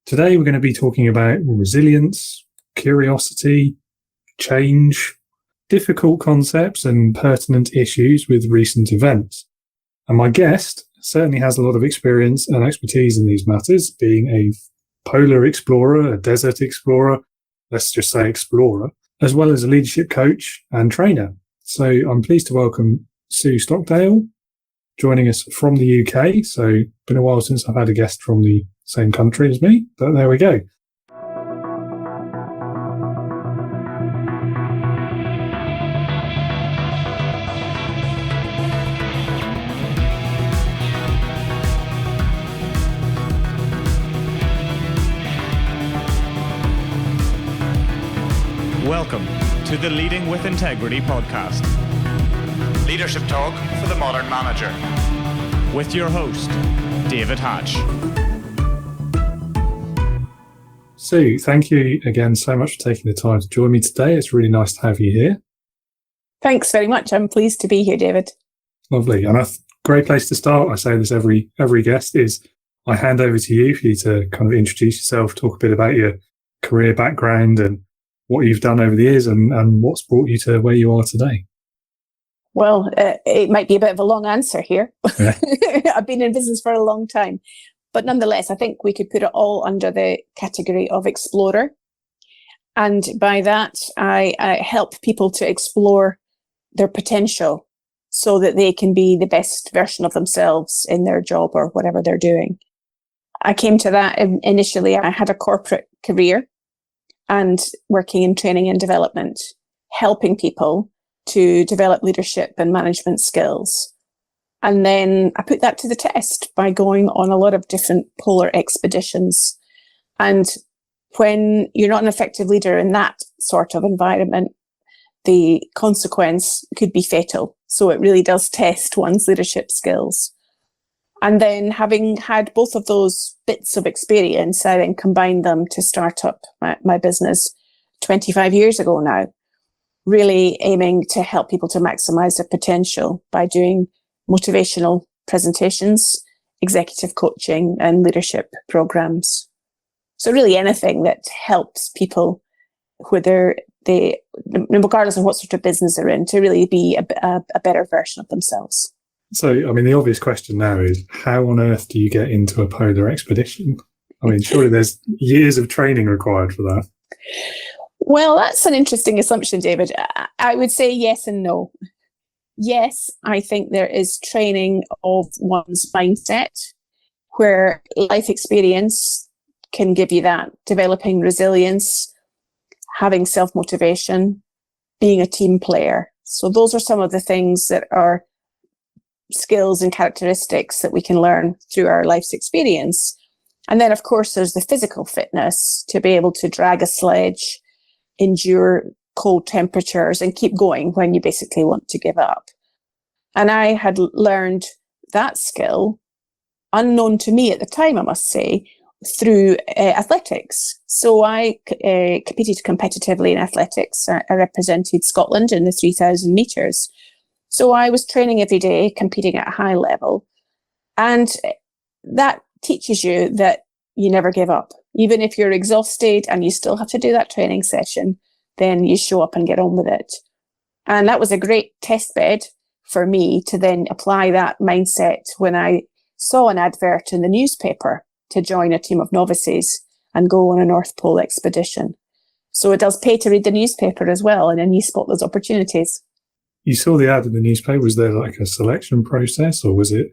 Today, we're going to be talking about resilience, curiosity, change, difficult concepts and pertinent issues with recent events. And my guest certainly has a lot of experience and expertise in these matters, being a polar explorer, a desert explorer, let's just say explorer, as well as a leadership coach and trainer. So I'm pleased to welcome Sue Stockdale, joining us from the UK. So been a while since I've had a guest from the same country as me, but there we go. Welcome to the Leading with Integrity podcast. Leadership talk for the modern manager. With your host, David Hatch. Sue, thank you again so much for taking the time to join me today. It's really nice to have you here. Thanks very much. I'm pleased to be here, David. Lovely. And a great place to start, I say this every guest, is I hand over to you for you to kind of introduce yourself, talk a bit about your career background and what you've done over the years and what's brought you to where you are today. Well, it might be a bit of a long answer here. Yeah. I've been in business for a long time. But nonetheless, I think we could put it all under the category of explorer. And by that, I help people to explore their potential so that they can be the best version of themselves in their job or whatever they're doing. I came to that initially. I had a corporate career and working in training and development, helping people to develop leadership and management skills. And then I put that to the test by going on a lot of different polar expeditions. And when you're not an effective leader in that sort of environment, the consequence could be fatal. So it really does test one's leadership skills. And then having had both of those bits of experience, I then combined them to start up my business 25 years ago now, really aiming to help people to maximize their potential by doing motivational presentations, executive coaching, and leadership programs. So really anything that helps people, regardless of what sort of business they're in, to really be a better version of themselves. So, I mean, the obvious question now is, how on earth do you get into a polar expedition? I mean, surely there's years of training required for that. Well, that's an interesting assumption, David. I would say yes and no. Yes, I think there is training of one's mindset, where life experience can give you that, developing resilience, having self-motivation, being a team player. So those are some of the things that are skills and characteristics that we can learn through our life's experience. And then, of course, there's the physical fitness to be able to drag a sledge, endure cold temperatures, and keep going when you basically want to give up. And I had learned that skill, unknown to me at the time, I must say, through athletics. So I competed competitively in athletics. I represented Scotland in the 3,000 metres. So I was training every day, competing at a high level. And that teaches you that you never give up. Even if you're exhausted and you still have to do that training session, then you show up and get on with it. And that was a great test bed for me to then apply that mindset when I saw an advert in the newspaper to join a team of novices and go on a North Pole expedition. So it does pay to read the newspaper as well, and then you spot those opportunities. You saw the ad in the newspaper. Was there like a selection process, or was it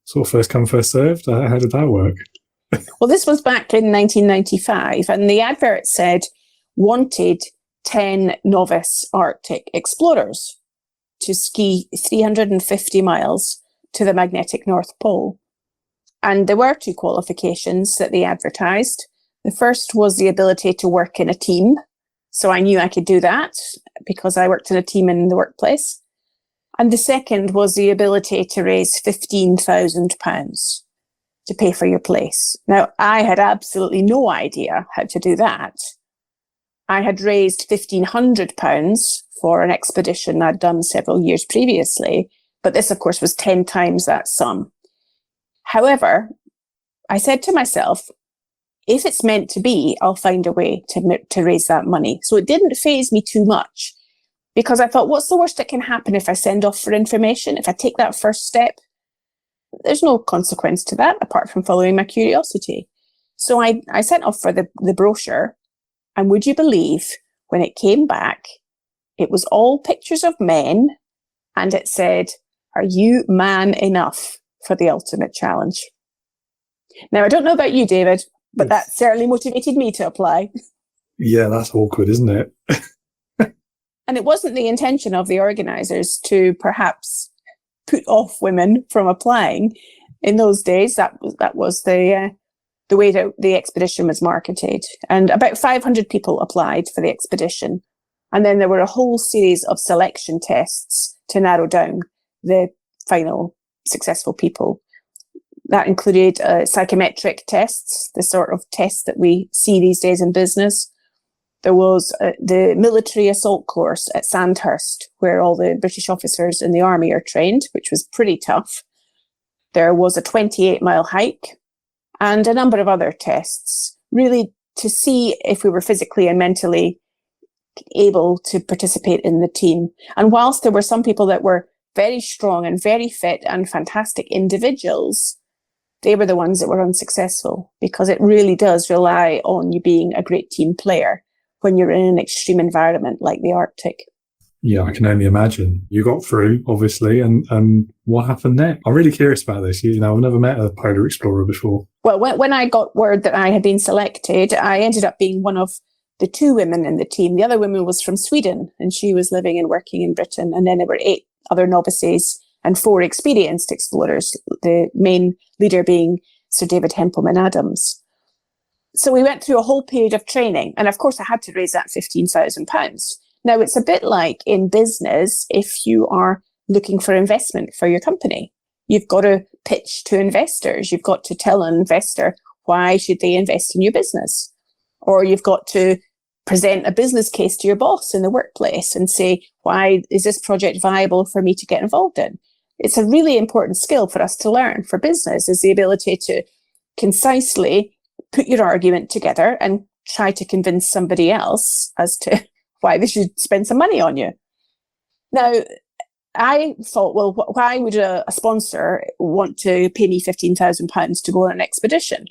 sort of first come, first served? How did that work? Well, this was back in 1995, and the advert said, wanted 10 novice Arctic explorers to ski 350 miles to the magnetic North Pole. And there were two qualifications that they advertised. The first was the ability to work in a team. So I knew I could do that because I worked in a team in the workplace. And the second was the ability to raise £15,000 to pay for your place. Now, I had absolutely no idea how to do that. I had raised £1,500 for an expedition I'd done several years previously, but this, of course, was 10 times that sum. However, I said to myself, if it's meant to be, I'll find a way to raise that money. So it didn't faze me too much, because I thought, what's the worst that can happen if I send off for information? If I take that first step, there's no consequence to that apart from following my curiosity. So I sent off for the brochure, and would you believe, when it came back, it was all pictures of men, and it said, "Are you man enough for the ultimate challenge?" Now, I don't know about you, David, but that certainly motivated me to apply. Yeah, that's awkward, isn't it? And it wasn't the intention of the organisers to perhaps put off women from applying. In those days, that was the way that the expedition was marketed. And about 500 people applied for the expedition. And then there were a whole series of selection tests to narrow down the final successful people. That included psychometric tests, the sort of tests that we see these days in business. There was the military assault course at Sandhurst, where all the British officers in the army are trained, which was pretty tough. There was a 28-mile hike and a number of other tests, really to see if we were physically and mentally able to participate in the team. And whilst there were some people that were very strong and very fit and fantastic individuals, they were the ones that were unsuccessful, because it really does rely on you being a great team player when you're in an extreme environment like the Arctic. Yeah, I can only imagine. You got through, obviously, and what happened next? I'm really curious about this. You know, I've never met a polar explorer before. Well, when I got word that I had been selected, I ended up being one of the 2 women in the team. The other woman was from Sweden, and she was living and working in Britain. And then there were 8 other novices and 4 experienced explorers, the main leader being Sir David Hempelman-Adams. So we went through a whole period of training. And of course, I had to raise that £15,000. Now, it's a bit like in business, if you are looking for investment for your company, you've got to pitch to investors. You've got to tell an investor why should they invest in your business. Or you've got to present a business case to your boss in the workplace and say, why is this project viable for me to get involved in? It's a really important skill for us to learn for business, is the ability to concisely put your argument together and try to convince somebody else as to why they should spend some money on you. Now, I thought, well, why would a sponsor want to pay me £15,000 to go on an expedition?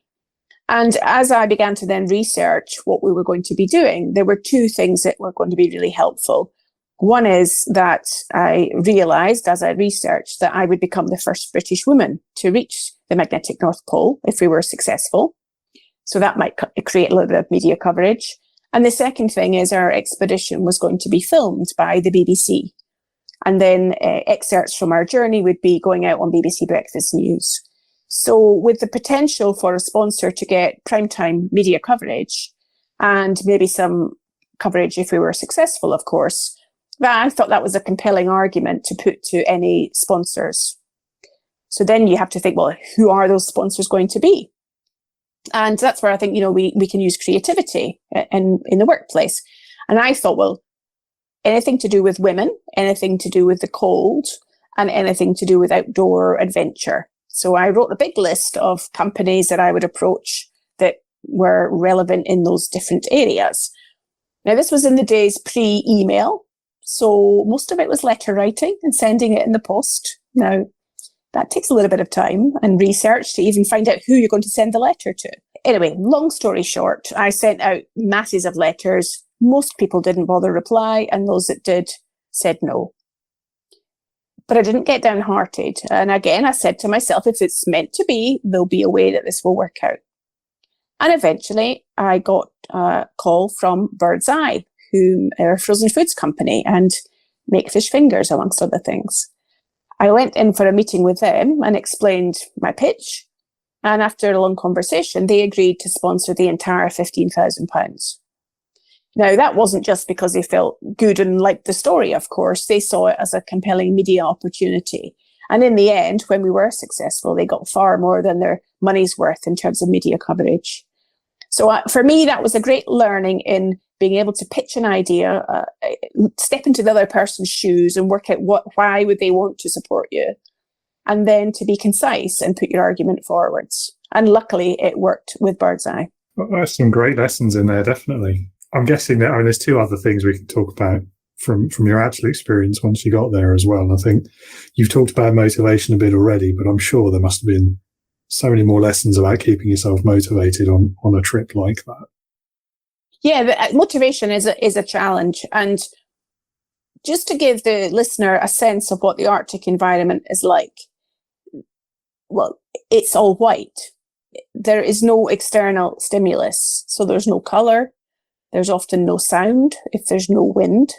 And as I began to then research what we were going to be doing, there were 2 things that were going to be really helpful. One is that I realized as I researched that I would become the first British woman to reach the magnetic North Pole if we were successful. So that might create a little bit of media coverage. And the second thing is our expedition was going to be filmed by the BBC. And then excerpts from our journey would be going out on BBC Breakfast News. So with the potential for a sponsor to get primetime media coverage and maybe some coverage if we were successful, of course, I thought that was a compelling argument to put to any sponsors. So then you have to think, well, who are those sponsors going to be? And that's where I think, we can use creativity in the workplace. And I thought, well, anything to do with women, anything to do with the cold, and anything to do with outdoor adventure. So I wrote a big list of companies that I would approach that were relevant in those different areas. Now, this was in the days pre-email. So most of it was letter writing and sending it in the post. Now, that takes a little bit of time and research to even find out who you're going to send the letter to. Anyway, long story short, I sent out masses of letters. Most people didn't bother reply, and those that did said no. But I didn't get downhearted. And again, I said to myself, if it's meant to be, there'll be a way that this will work out. And eventually I got a call from Bird's Eye, who are a frozen foods company and make fish fingers, amongst other things. I went in for a meeting with them and explained my pitch. And after a long conversation, they agreed to sponsor the entire £15,000. Now, that wasn't just because they felt good and liked the story, of course. They saw it as a compelling media opportunity. And in the end, when we were successful, they got far more than their money's worth in terms of media coverage. So for me, that was a great learning in being able to pitch an idea, step into the other person's shoes and work out why would they want to support you. And then to be concise and put your argument forwards. And luckily, it worked with Bird's Eye. Well, there's some great lessons in there, definitely. I'm guessing that, I mean, there's two other things we can talk about from your actual experience once you got there as well. And I think you've talked about motivation a bit already, but I'm sure there must have been so many more lessons about keeping yourself motivated on a trip like that. Yeah, motivation is a challenge. And just to give the listener a sense of what the Arctic environment is like, well, it's all white. There is no external stimulus. So there's no color. There's often no sound if there's no wind.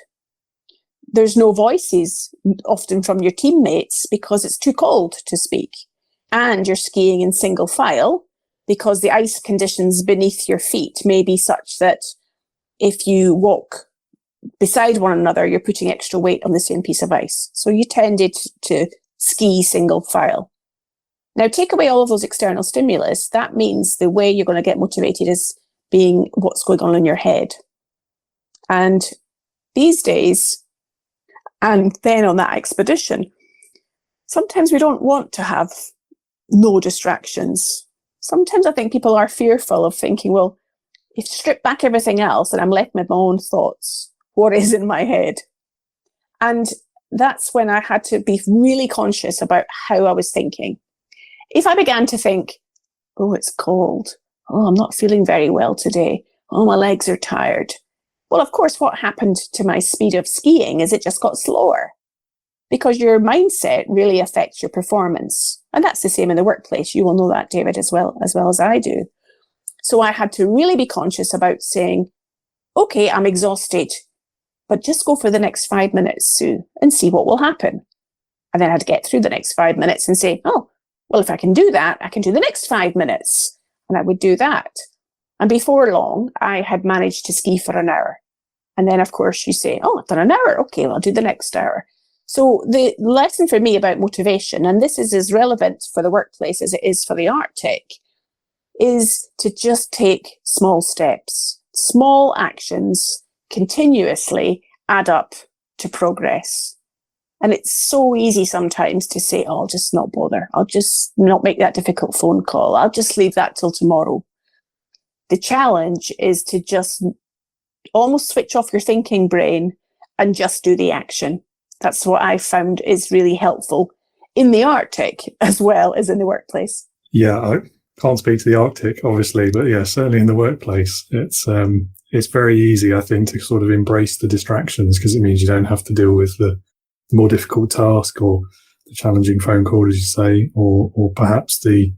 There's no voices, often from your teammates, because it's too cold to speak. And you're skiing in single file because the ice conditions beneath your feet may be such that if you walk beside one another, you're putting extra weight on the same piece of ice. So you tended to ski single file. Now, take away all of those external stimulus. That means the way you're going to get motivated is being what's going on in your head. And these days, and then on that expedition, sometimes we don't want to have no distractions. Sometimes I think people are fearful of thinking, well, if you strip back everything else and I'm left with my own thoughts, what is in my head? And that's when I had to be really conscious about how I was thinking. If I began to think, oh, it's cold. Oh, I'm not feeling very well today. Oh, my legs are tired. Well, of course, what happened to my speed of skiing is it just got slower because your mindset really affects your performance. And that's the same in the workplace. You will know that, David, as well as I do. So I had to really be conscious about saying, okay, I'm exhausted, but just go for the next 5 minutes, Sue, and see what will happen. And then I had to get through the next 5 minutes and say, oh, well, if I can do that, I can do the next 5 minutes. And I would do that. And before long, I had managed to ski for an hour. And then, of course, you say, oh, I've done an hour. Okay, well, I'll do the next hour. So the lesson for me about motivation, and this is as relevant for the workplace as it is for the Arctic, is to just take small steps. Small actions continuously add up to progress. And it's so easy sometimes to say, oh, I'll just not bother. I'll just not make that difficult phone call. I'll just leave that till tomorrow. The challenge is to just almost switch off your thinking brain and just do the action. That's what I found is really helpful in the Arctic as well as in the workplace. Yeah, I can't speak to the Arctic, obviously, but yeah, certainly in the workplace, it's very easy, I think, to sort of embrace the distractions because it means you don't have to deal with the more difficult task or the challenging phone call, as you say, or perhaps the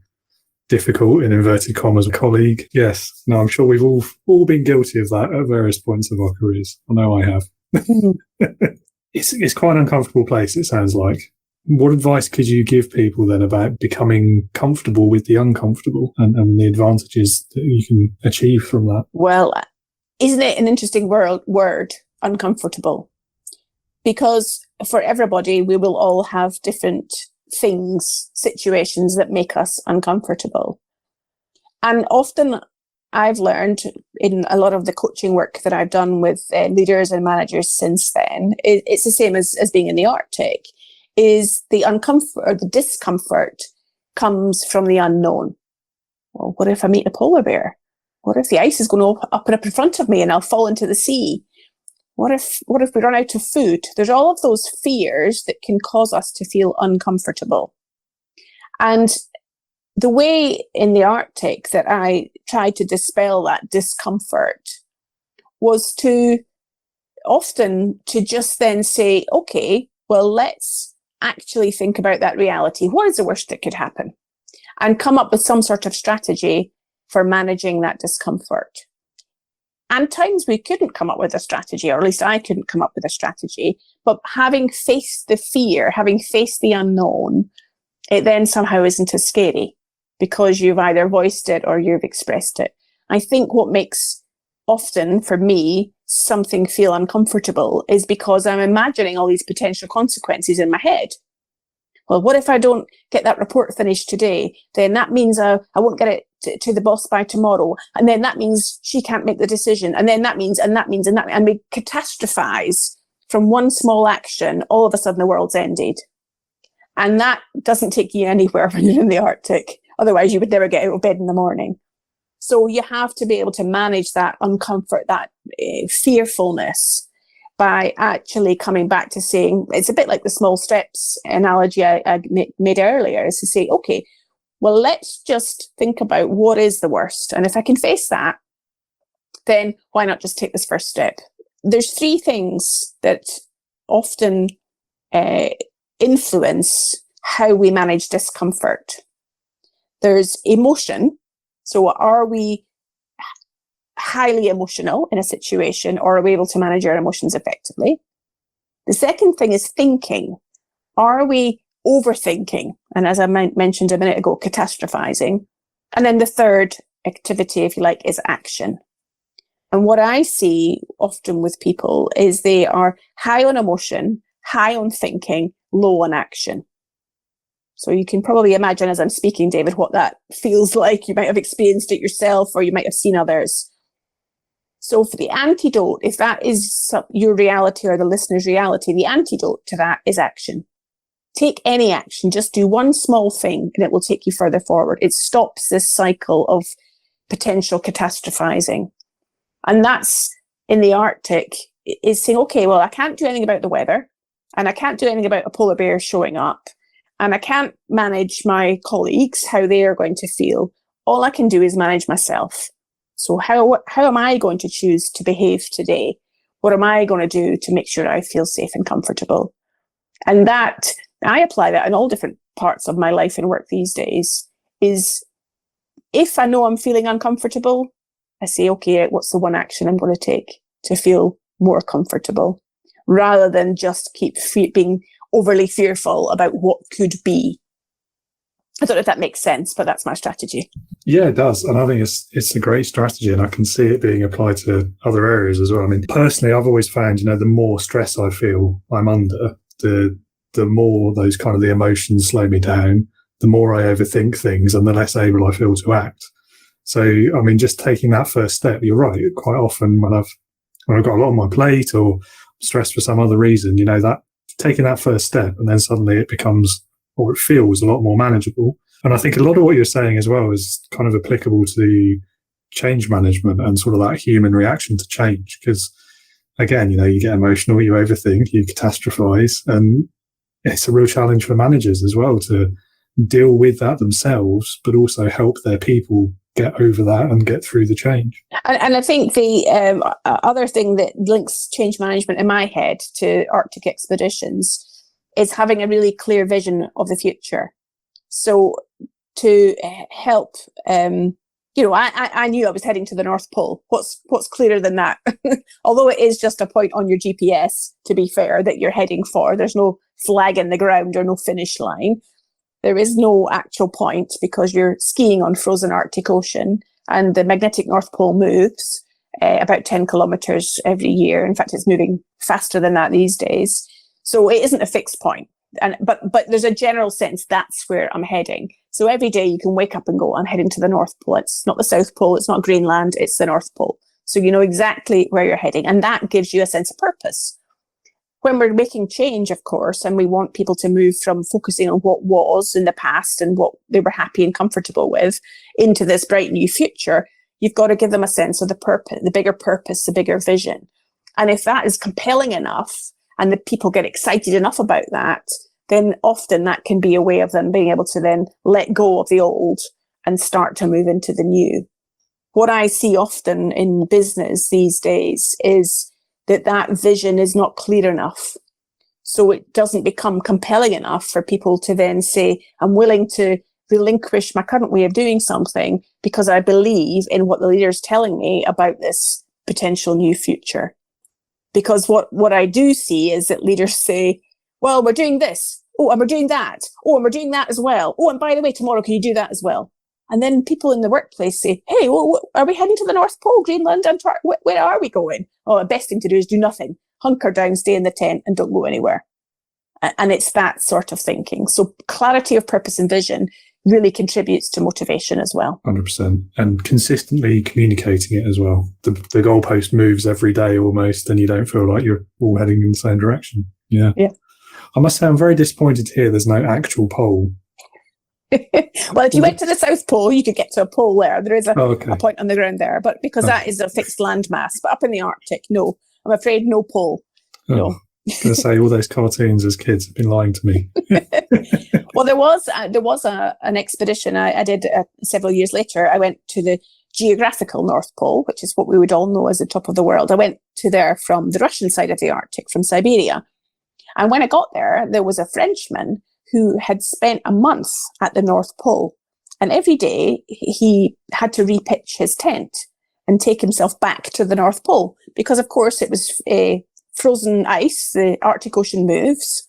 difficult, in inverted commas, colleague. Yes, no, I'm sure we've all been guilty of that at various points of our careers. I know I have. It's quite an uncomfortable place, it sounds like. What advice could you give people then about becoming comfortable with the uncomfortable and the advantages that you can achieve from that? Well, isn't it an interesting word, uncomfortable? Because for everybody, we will all have different things, situations that make us uncomfortable. And often I've learned in a lot of the coaching work that I've done with leaders and managers since then, it's the same as being in the Arctic, is the uncomfort or the discomfort comes from the unknown. Well, what if I meet a polar bear? What if the ice is going to up and up in front of me and I'll fall into the sea? What if we run out of food? There's all of those fears that can cause us to feel uncomfortable. And the way in the Arctic that I tried to dispel that discomfort was to just then say, okay, well, let's actually think about that reality. What is the worst that could happen? And come up with some sort of strategy for managing that discomfort. And times we couldn't come up with a strategy, or at least I couldn't come up with a strategy. But having faced the fear, having faced the unknown, it then somehow isn't as scary because you've either voiced it or you've expressed it. I think what makes often, for me, something feel uncomfortable is because I'm imagining all these potential consequences in my head. Well, what if I don't get that report finished today? Then that means I won't get it to the boss by tomorrow. And then that means she can't make the decision. And then that means, and we catastrophize from one small action. All of a sudden the world's ended. And that doesn't take you anywhere when you're in the Arctic. Otherwise you would never get out of bed in the morning. So you have to be able to manage that uncomfort, that fearfulness, by actually coming back to saying, it's a bit like the small steps analogy I made earlier, is to say, okay, well, let's just think about what is the worst. And if I can face that, then why not just take this first step? There's 3 things that often influence how we manage discomfort. There's emotion. So are we highly emotional in a situation, or are we able to manage our emotions effectively? The second thing is thinking. Are we overthinking? And as I mentioned a minute ago, catastrophizing. And then the third activity, if you like, is action. And what I see often with people is they are high on emotion, high on thinking, low on action. So you can probably imagine as I'm speaking, David, what that feels like. You might have experienced it yourself, or you might have seen others. So for the antidote, if that is your reality or the listener's reality, the antidote to that is action. Take any action, just do one small thing and it will take you further forward. It stops this cycle of potential catastrophizing. And that's in the Arctic, is saying, okay, well, I can't do anything about the weather, and I can't do anything about a polar bear showing up, and I can't manage my colleagues, how they are going to feel. All I can do is manage myself. So how am I going to choose to behave today? What am I going to do to make sure I feel safe and comfortable? And that, I apply that in all different parts of my life and work these days, is if I know I'm feeling uncomfortable, I say, okay, what's the one action I'm going to take to feel more comfortable, rather than just keep being overly fearful about what could be. I don't know if that makes sense, but that's my strategy. Yeah, it does. And I think it's a great strategy, and I can see it being applied to other areas as well. I mean, personally, I've always found, the more stress I feel I'm under, the more those kind of the emotions slow me down, the more I overthink things, and the less able I feel to act. So, I mean, just taking that first step, you're right. Quite often when I've got a lot on my plate or stressed for some other reason, that taking that first step, and then suddenly it becomes, or it feels a lot more manageable. And I think a lot of what you're saying as well is kind of applicable to change management and sort of that human reaction to change. Because again, you get emotional, you overthink, you catastrophize, and it's a real challenge for managers as well to deal with that themselves, but also help their people get over that and get through the change. And I think the other thing that links change management in my head to Arctic expeditions is having a really clear vision of the future. So to help, I knew I was heading to the North Pole. What's clearer than that? Although it is just a point on your GPS, to be fair, that you're heading for. There's no flag in the ground or no finish line. There is no actual point because you're skiing on frozen Arctic Ocean, and the magnetic North Pole moves about 10 kilometers every year. In fact, it's moving faster than that these days. So it isn't a fixed point. But there's a general sense that's where I'm heading. So every day you can wake up and go, I'm heading to the North Pole. It's not the South Pole. It's not Greenland. It's the North Pole. So you know exactly where you're heading. And that gives you a sense of purpose. When we're making change, of course, and we want people to move from focusing on what was in the past and what they were happy and comfortable with into this bright new future, you've got to give them a sense of the purpose, the bigger purpose, the bigger vision. And if that is compelling enough and the people get excited enough about that, then often that can be a way of them being able to then let go of the old and start to move into the new. What I see often in business these days is that vision is not clear enough. So it doesn't become compelling enough for people to then say, I'm willing to relinquish my current way of doing something because I believe in what the leader's telling me about this potential new future. Because what I do see is that leaders say, well, we're doing this. Oh, and we're doing that. Oh, and we're doing that as well. Oh, and by the way, tomorrow, can you do that as well? And then people in the workplace say, hey, well, are we heading to the North Pole, Greenland, Antarctica? Where are we going? Oh, the best thing to do is do nothing. Hunker down, stay in the tent and don't go anywhere. And it's that sort of thinking. So clarity of purpose and vision really contributes to motivation as well. 100%. And consistently communicating it as well. The goalpost moves every day almost, and you don't feel like you're all heading in the same direction. Yeah. Yeah. I must say I'm very disappointed to hear there's no actual pole. Well, if you went to the South Pole, you could get to a pole there. There is a point on the ground there, but because that is a fixed landmass. But up in the Arctic, no. I'm afraid no pole. No. I was going to say, all those cartoons as kids have been lying to me. Well, there was an expedition I did several years later. I went to the geographical North Pole, which is what we would all know as the top of the world. I went to there from the Russian side of the Arctic, from Siberia. And when I got there, there was a Frenchman who had spent a month at the North Pole. And every day he had to repitch his tent and take himself back to the North Pole. Because, of course, it was frozen ice. The Arctic Ocean moves.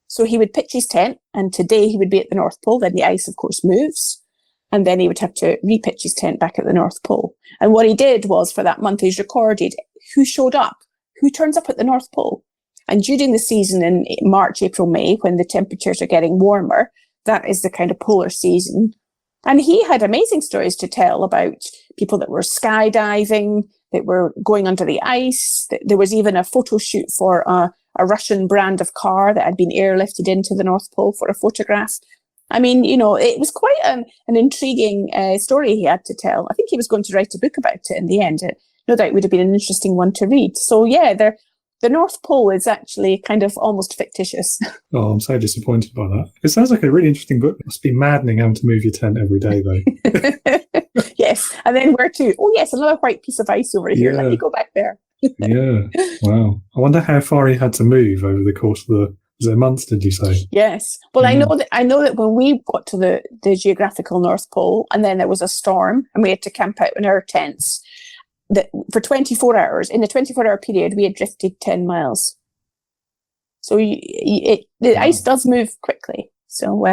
So he would pitch his tent, and today he would be at the North Pole. Then the ice, of course, moves. And then he would have to repitch his tent back at the North Pole. And what he did was, for that month, he's recorded who showed up, who turns up at the North Pole. And during the season in March, April, May, when the temperatures are getting warmer, that is the kind of polar season. And he had amazing stories to tell about people that were skydiving, that were going under the ice. There was even a photo shoot for a Russian brand of car that had been airlifted into the North Pole for a photograph. I mean, you know, it was quite an intriguing story he had to tell. I think he was going to write a book about it in the end. No doubt it would have been an interesting one to read. So, yeah, the North Pole is actually kind of almost fictitious. Oh, I'm so disappointed by that. It sounds like a really interesting book. It must be maddening having to move your tent every day, though. Yes. And then where to? Oh, yes, another white piece of ice over here. Let me go back there. Yeah. Wow. I wonder how far he had to move over the course of was it a month, did you say? Yes. Well, I know that when we got to the geographical North Pole, and then there was a storm and we had to camp out in our tents, that for 24 hours, in the 24-hour period, we had drifted 10 miles. So the ice does move quickly. So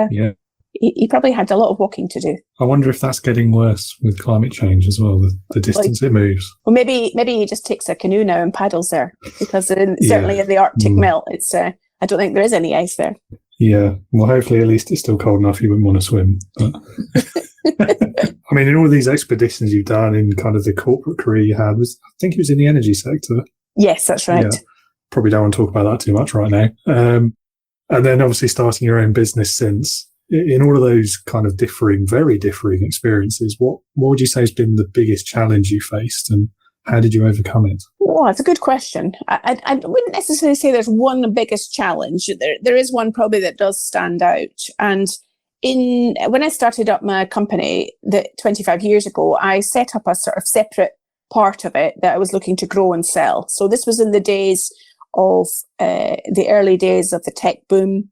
he probably had a lot of walking to do. I wonder if that's getting worse with climate change as well, the distance it moves. Well, maybe he just takes a canoe now and paddles there, because certainly in the Arctic melt, it's I don't think there is any ice there. Yeah. Well, hopefully at least it's still cold enough you wouldn't want to swim. But I mean, in all of these expeditions you've done, in kind of the corporate career you had, I think it was in the energy sector. Yes, that's right. Yeah. Probably don't want to talk about that too much right now. And then obviously starting your own business since. In all of those kind of very differing experiences, what would you say has been the biggest challenge you faced, and how did you overcome it? Oh, that's a good question. I wouldn't necessarily say there's one biggest challenge. There is one probably that does stand out. And when I started up my company 25 years ago, I set up a sort of separate part of it that I was looking to grow and sell. So this was in the days of the early days of the tech boom.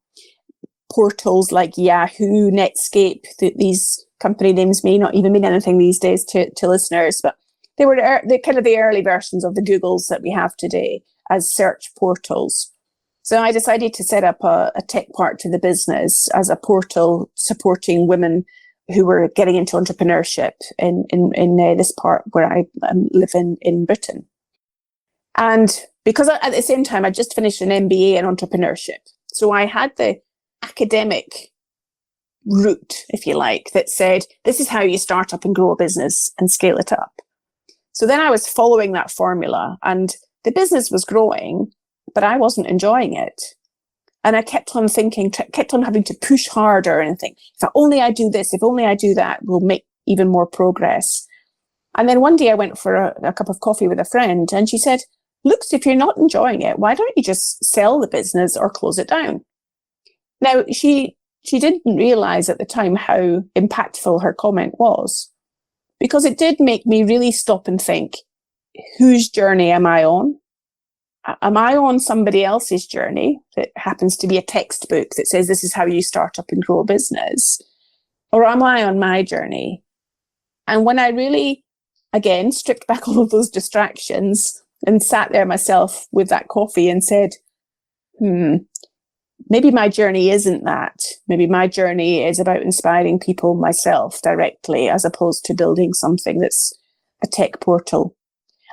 Portals like Yahoo, Netscape, these company names may not even mean anything these days to listeners, but they were the early versions of the Googles that we have today as search portals. So I decided to set up a tech part to the business as a portal supporting women who were getting into entrepreneurship in this part where I live in Britain. And because at the same time, I just finished an MBA in entrepreneurship. So I had the academic route, if you like, that said, this is how you start up and grow a business and scale it up. So then I was following that formula, and the business was growing, but I wasn't enjoying it. And I kept on thinking, kept on having to push harder and think, if only I do this, if only I do that, we'll make even more progress. And then one day I went for a cup of coffee with a friend, and she said, look, if you're not enjoying it, why don't you just sell the business or close it down? Now, she didn't realize at the time how impactful her comment was, because it did make me really stop and think, whose journey am I on? Am I on somebody else's journey that happens to be a textbook that says this is how you start up and grow a business? Or am I on my journey? And when I really, again, stripped back all of those distractions and sat there myself with that coffee and said, maybe my journey isn't that. Maybe my journey is about inspiring people myself directly, as opposed to building something that's a tech portal.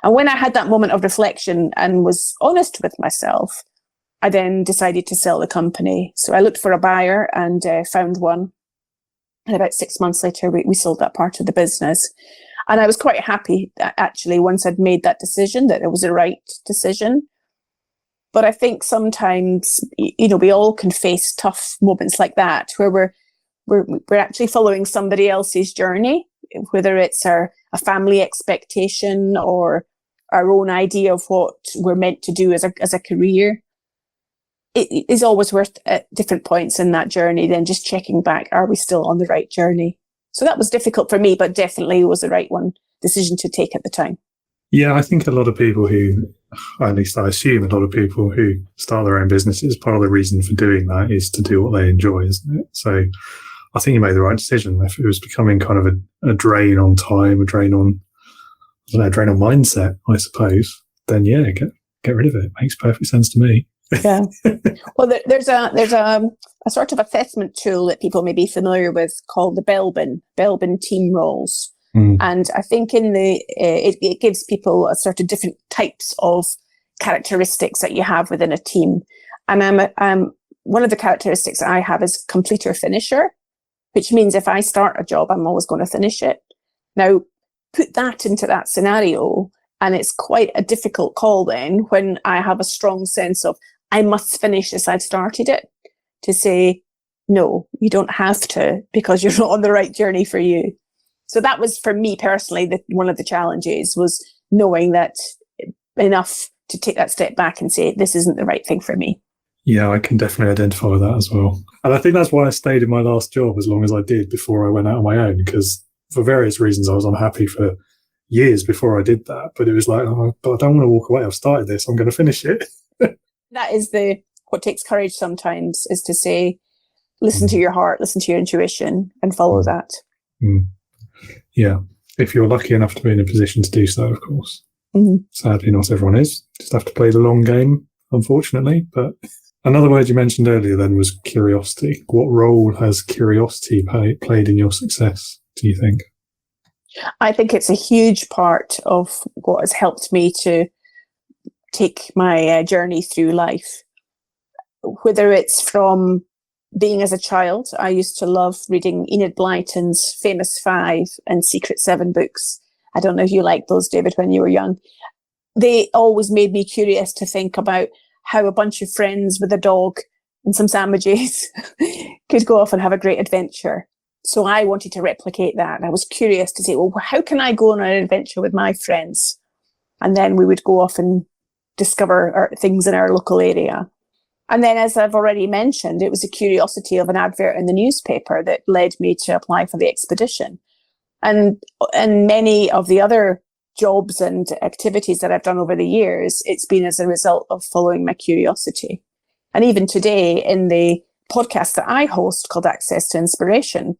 And when I had that moment of reflection and was honest with myself, I then decided to sell the company. So I looked for a buyer and found one. And about 6 months later, we sold that part of the business. And I was quite happy, actually, once I'd made that decision, that it was the right decision. But I think sometimes, we all can face tough moments like that, where we're actually following somebody else's journey, whether it's a family expectation or our own idea of what we're meant to do as a career. It is always worth at different points in that journey then just checking back, are we still on the right journey? So that was difficult for me, but definitely was the right decision to take at the time. Yeah, I think a lot of people who, at least I assume a lot of people who start their own businesses, part of the reason for doing that is to do what they enjoy, isn't it? So I think you made the right decision. If it was becoming kind of a drain on time, a drain on mindset, I suppose, then yeah, get rid of it. Makes perfect sense to me. Yeah. Well, there's a sort of assessment tool that people may be familiar with called the Belbin team roles. And I think it gives people a sort of different types of characteristics that you have within a team. And I'm one of the characteristics I have is completer finisher, which means if I start a job, I'm always going to finish it. Now, put that into that scenario, and it's quite a difficult call then when I have a strong sense of I must finish this, I've started it, to say, no, you don't have to, because you're not on the right journey for you. So that was, for me personally, one of the challenges was knowing that enough to take that step back and say, this isn't the right thing for me. Yeah, I can definitely identify with that as well. And I think that's why I stayed in my last job as long as I did before I went out on my own, because for various reasons I was unhappy for years before I did that. But it was like, oh, but I don't want to walk away. I've started this. I'm going to finish it. That is what takes courage sometimes, is to say, listen to your heart, listen to your intuition, and follow that. Yeah. If you're lucky enough to be in a position to do so, of course. Sadly, not everyone is. Just have to play the long game, unfortunately. But another word you mentioned earlier then was curiosity. What role has curiosity played in your success, do you think? I think it's a huge part of what has helped me to take my journey through life. Whether it's from being as a child, I used to love reading Enid Blyton's Famous Five and Secret Seven books. I don't know if you liked those, David, when you were young. They always made me curious to think about how a bunch of friends with a dog and some sandwiches could go off and have a great adventure. So I wanted to replicate that. And I was curious to say, well, how can I go on an adventure with my friends? And then we would go off and discover things in our local area. And then, as I've already mentioned, it was a curiosity of an advert in the newspaper that led me to apply for the expedition. And many of the other jobs and activities that I've done over the years, it's been as a result of following my curiosity. And even today, in the podcast that I host called Access to Inspiration,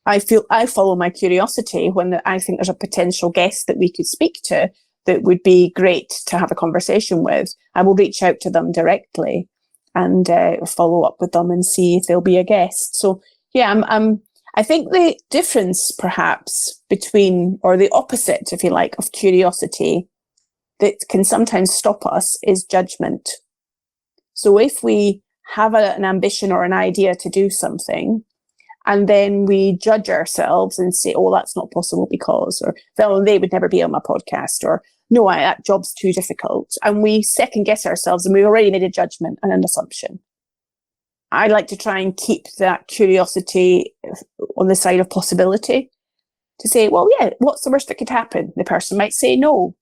I follow my curiosity when I think there's a potential guest that we could speak to that would be great to have a conversation with. I will reach out to them directly and follow up with them and see if they'll be a guest. So yeah, I think the difference perhaps between, or the opposite, if you like, of curiosity that can sometimes stop us is judgment. So if we have an ambition or an idea to do something, and then we judge ourselves and say, oh, that's not possible because, or well, they would never be on my podcast, or no, that job's too difficult. And we second guess ourselves and we've already made a judgment and an assumption. I like to try and keep that curiosity on the side of possibility to say, well, yeah, what's the worst that could happen? The person might say no.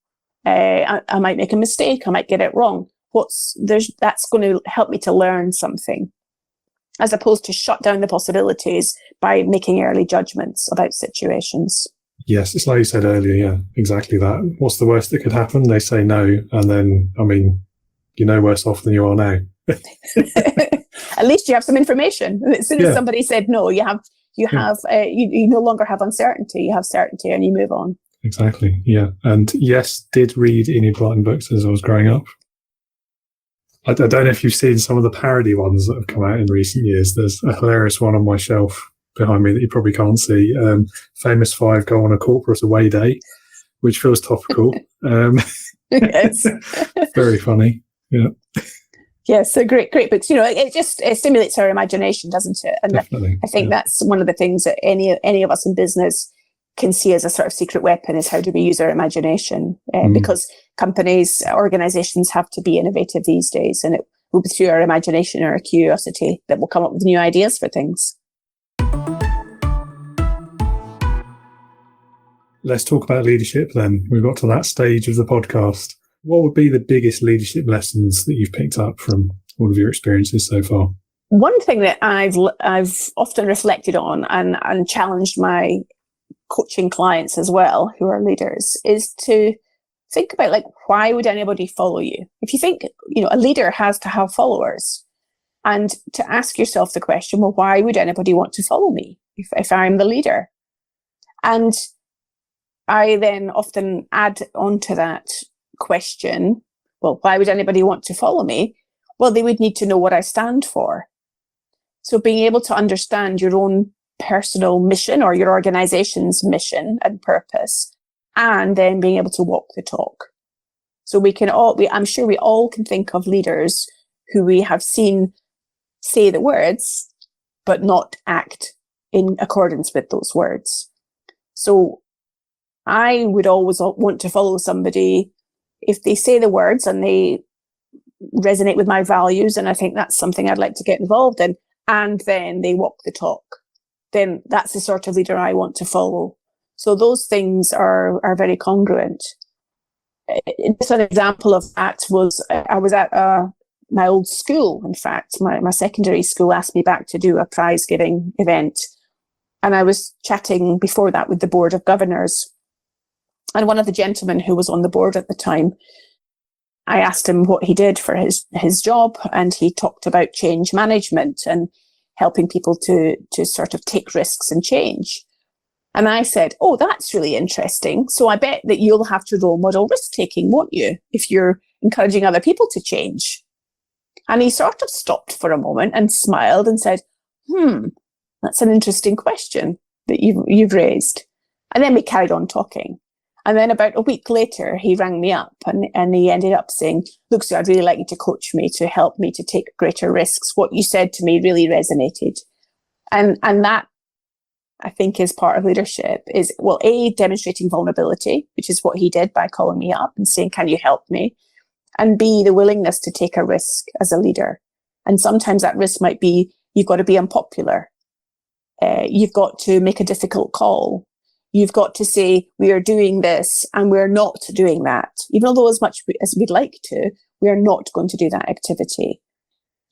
I might make a mistake. I might get it wrong. That's going to help me to learn something, as opposed to shut down the possibilities by making early judgments about situations. Yes, it's like you said earlier. Yeah, exactly that. What's the worst that could happen? They say no. And then, I mean, you're no worse off than you are now. At least you have some information. As soon as somebody said no, you no longer have uncertainty. You have certainty and you move on. Exactly. Yeah. And yes, did read Enid Blyton books as I was growing up. I don't know if you've seen some of the parody ones that have come out in recent years. There's a hilarious one on my shelf behind me that you probably can't see. Famous Five go on a corporate away day, which feels topical. Yes. Very funny. Yeah. Yes, so great books. You know, it stimulates our imagination, doesn't it? And definitely. I think that's one of the things that any of us in business can see as a sort of secret weapon, is how do we use our imagination? Because companies, organizations have to be innovative these days, and it will be through our imagination or our curiosity that will come up with new ideas for things. let's talk about leadership then. We've got to that stage of the podcast. What would be the biggest leadership lessons that you've picked up from all of your experiences so far? One thing that I've often reflected on and challenged my coaching clients as well, who are leaders, is to think about, like, why would anybody follow you? If you think, a leader has to have followers, and to ask yourself the question, well, why would anybody want to follow me if I'm the leader? And I then often add on to that question, well, why would anybody want to follow me? Well, they would need to know what I stand for. So being able to understand your own personal mission or your organization's mission and purpose, and then being able to walk the talk. So I'm sure we all can think of leaders who we have seen say the words, but not act in accordance with those words. So I would always want to follow somebody if they say the words and they resonate with my values, and I think that's something I'd like to get involved in, and then they walk the talk, then that's the sort of leader I want to follow. So those things are very congruent. Just an example of that was, I was at my old school, in fact, my secondary school asked me back to do a prize giving event. And I was chatting before that with the Board of Governors. And one of the gentlemen who was on the board at the time, I asked him what he did for his job, and he talked about change management and helping people to sort of take risks and change. And I said, oh, that's really interesting. So I bet that you'll have to role model risk-taking, won't you, if you're encouraging other people to change? And he sort of stopped for a moment and smiled and said, that's an interesting question that you've raised. And then we carried on talking. And then about a week later, he rang me up and he ended up saying, look, Sue, I'd really like you to coach me, to help me to take greater risks. What you said to me really resonated. And that, I think, is part of leadership, is, well, A, demonstrating vulnerability, which is what he did by calling me up and saying, can you help me? And B, the willingness to take a risk as a leader. And sometimes that risk might be, you've got to be unpopular. You've got to make a difficult call. You've got to say, we are doing this and we're not doing that. Even though as much as we'd like to, we are not going to do that activity.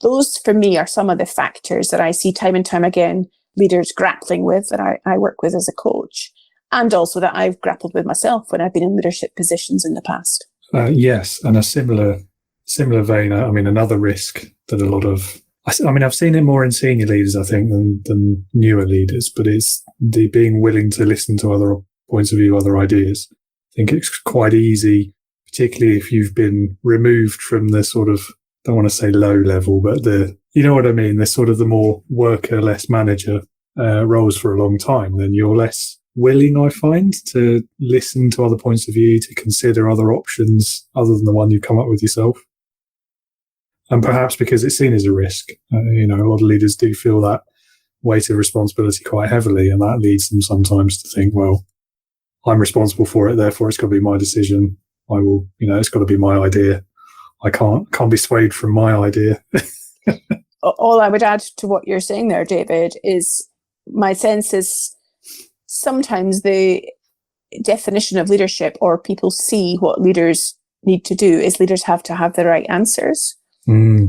Those, for me, are some of the factors that I see time and time again leaders grappling with, that I work with as a coach, and also that I've grappled with myself when I've been in leadership positions in the past. Yes, and a similar vein, another risk that a lot of, I've seen it more in senior leaders, I think, than newer leaders, but it's the being willing to listen to other points of view, other ideas. I think it's quite easy, particularly if you've been removed from the sort of, don't want to say low level, but you know what I mean, the sort of the more worker, less manager roles for a long time, then you're less willing, I find, to listen to other points of view, to consider other options other than the one you've come up with yourself. And perhaps because it's seen as a risk, a lot of leaders do feel that weight of responsibility quite heavily, and that leads them sometimes to think, well, I'm responsible for it, therefore it's got to be my decision. I will, it's got to be my idea. I can't be swayed from my idea. All I would add to what you're saying there, David, is my sense is sometimes the definition of leadership, or people see what leaders need to do, is leaders have to have the right answers.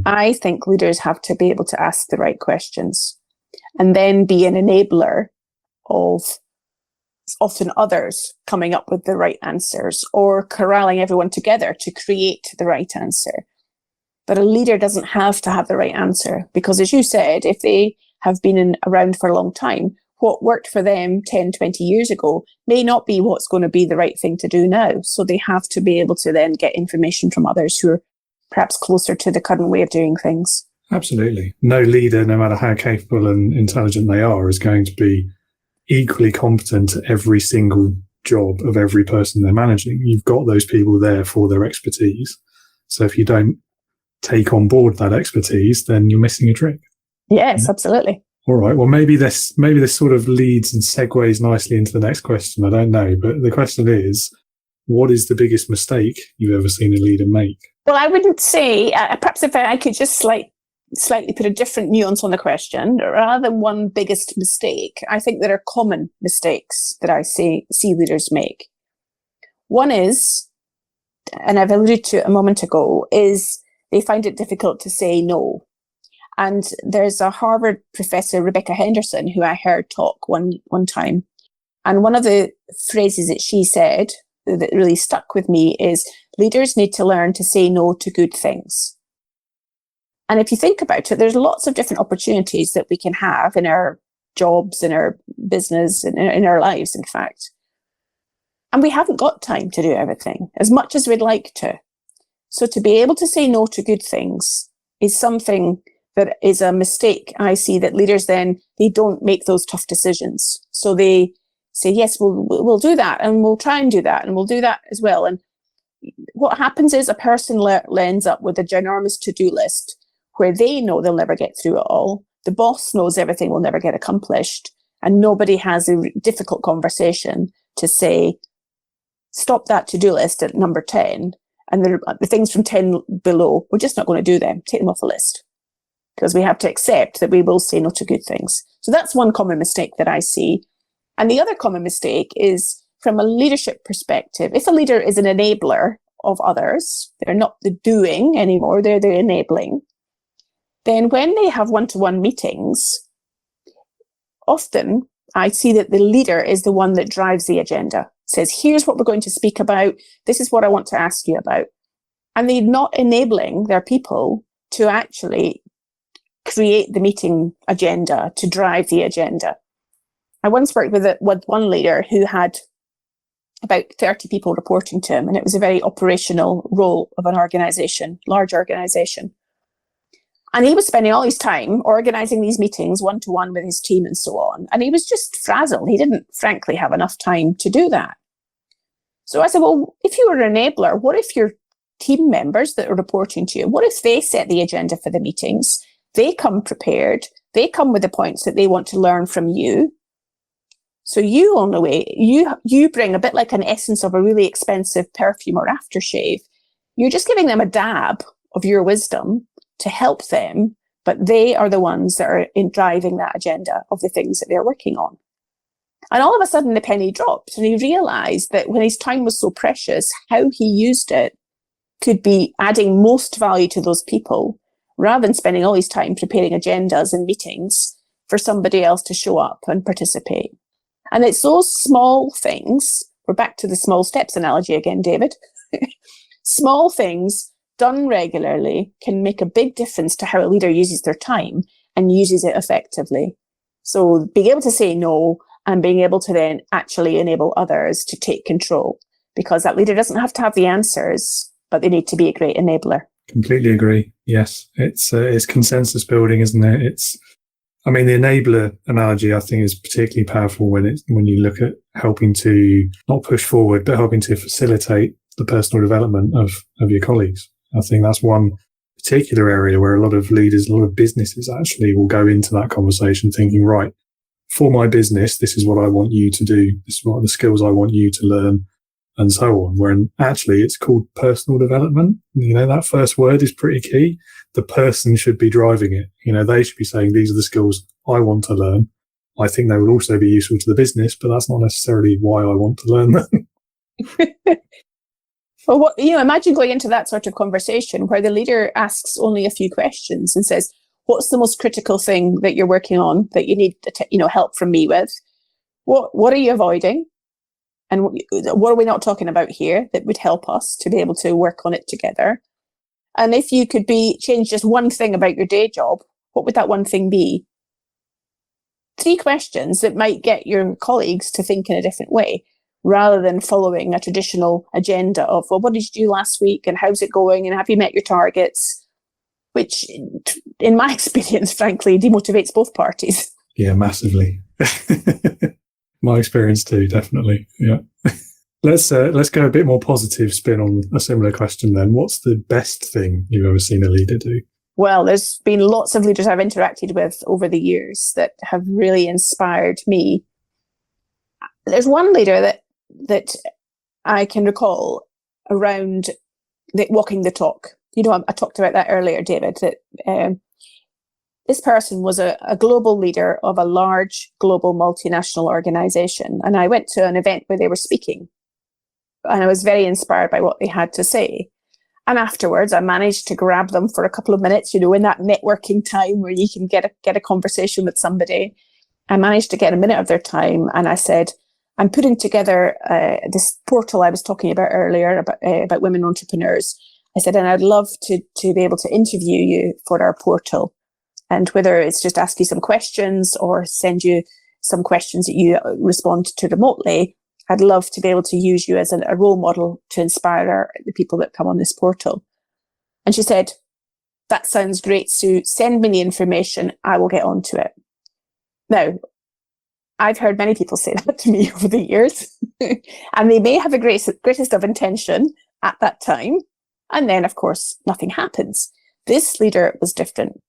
I think leaders have to be able to ask the right questions and then be an enabler of often others coming up with the right answers, or corralling everyone together to create the right answer. But a leader doesn't have to have the right answer, because, as you said, if they have been around for a long time, what worked for them 10, 20 years ago may not be what's going to be the right thing to do now. So they have to be able to then get information from others who are perhaps closer to the current way of doing things. Absolutely. No leader, no matter how capable and intelligent they are, is going to be equally competent at every single job of every person they're managing. You've got those people there for their expertise. So if you don't take on board that expertise, then you're missing a trick. Yes, absolutely. All right. Well, maybe this sort of leads and segues nicely into the next question. I don't know. But the question is, what is the biggest mistake you've ever seen a leader make? Well, I wouldn't say, perhaps if I could just slightly put a different nuance on the question, rather than one biggest mistake, I think there are common mistakes that I see leaders make. One is, and I've alluded to it a moment ago, is they find it difficult to say no. And there's a Harvard professor, Rebecca Henderson, who I heard talk one time. And one of the phrases that she said that really stuck with me is, leaders need to learn to say no to good things. And if you think about it, there's lots of different opportunities that we can have in our jobs, in our business, in our lives, in fact. And we haven't got time to do everything as much as we'd like to. So to be able to say no to good things is something that is a mistake. I see that leaders then, they don't make those tough decisions. So they say, yes, we'll do that, and we'll try and do that, and we'll do that as well. And what happens is a person ends up with a ginormous to-do list where they know they'll never get through it all. The boss knows everything will never get accomplished, and nobody has a difficult conversation to say, stop that to-do list at number 10, and the things from 10 below, we're just not going to do them. Take them off the list. Because we have to accept that we will say no to good things. So that's one common mistake that I see. And the other common mistake is from a leadership perspective. If a leader is an enabler of others, they're not the doing anymore, they're the enabling, then when they have one-to-one meetings, often I see that the leader is the one that drives the agenda, says, here's what we're going to speak about, this is what I want to ask you about. And they're not enabling their people to actually create the meeting agenda, to drive the agenda. I once worked with one leader who had about 30 people reporting to him, and it was a very operational role of an organization, large organization. And he was spending all his time organizing these meetings one-to-one with his team and so on. And he was just frazzled. He didn't, frankly, have enough time to do that. So I said, well, if you were an enabler, what if your team members that are reporting to you, what if they set the agenda for the meetings? They come prepared. They come with the points that they want to learn from you. So you, on the way, you bring a bit like an essence of a really expensive perfume or aftershave. You're just giving them a dab of your wisdom to help them, but they are the ones that are in driving that agenda of the things that they're working on. And all of a sudden the penny dropped, and he realized that when his time was so precious, how he used it could be adding most value to those people, rather than spending all his time preparing agendas and meetings for somebody else to show up and participate. And it's those small things, we're back to the small steps analogy again, David. Small things done regularly can make a big difference to how a leader uses their time and uses it effectively. So being able to say no and being able to then actually enable others to take control, because that leader doesn't have to have the answers, but they need to be a great enabler. Completely agree. Yes, it's consensus building, isn't it? The enabler analogy I think is particularly powerful when you look at helping to not push forward, but helping to facilitate the personal development of your colleagues. I think that's one particular area where a lot of leaders, a lot of businesses actually will go into that conversation thinking, right, for my business, this is what I want you to do. This is what the skills I want you to learn, and so on. When actually it's called personal development. That first word is pretty key. The person should be driving it. They should be saying, these are the skills I want to learn. I think they would also be useful to the business, but that's not necessarily why I want to learn them. Well, imagine going into that sort of conversation where the leader asks only a few questions and says, what's the most critical thing that you're working on that you need help from me with? What are you avoiding? And what are we not talking about here that would help us to be able to work on it together? And if you could change just one thing about your day job, what would that one thing be? 3 questions that might get your colleagues to think in a different way, rather than following a traditional agenda of, well, what did you do last week and how's it going and have you met your targets? Which, in my experience, frankly, demotivates both parties. Yeah, massively. My experience too, definitely. Yeah. Let's go a bit more positive spin on a similar question then. What's the best thing you've ever seen a leader do? Well, there's been lots of leaders I've interacted with over the years that have really inspired me. There's one leader that I can recall around walking the talk. I talked about that earlier, David, that This person was a global leader of a large global multinational organization. And I went to an event where they were speaking. And I was very inspired by what they had to say. And afterwards, I managed to grab them for a couple of minutes, in that networking time where you can get a conversation with somebody. I managed to get a minute of their time. And I said, I'm putting together this portal I was talking about earlier about women entrepreneurs. I said, and I'd love to be able to interview you for our portal. And whether it's just ask you some questions or send you some questions that you respond to remotely, I'd love to be able to use you as a role model to inspire the people that come on this portal. And she said, that sounds great, Sue. Send me the information. I will get onto it. Now, I've heard many people say that to me over the years, and they may have the greatest of intention at that time. And then, of course, nothing happens. This leader was different.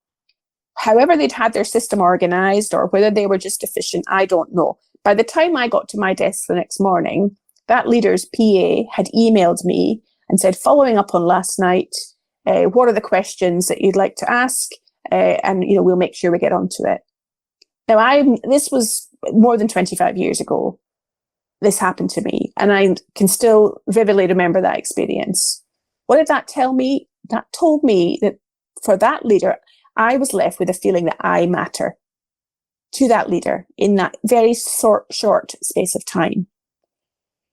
However they'd had their system organized or whether they were just efficient, I don't know. By the time I got to my desk the next morning, that leader's PA had emailed me and said, following up on last night, what are the questions that you'd like to ask? And we'll make sure we get onto it. Now, this was more than 25 years ago. This happened to me, and I can still vividly remember that experience. What did that tell me? That told me that for that leader, I was left with a feeling that I matter to that leader in that very short space of time.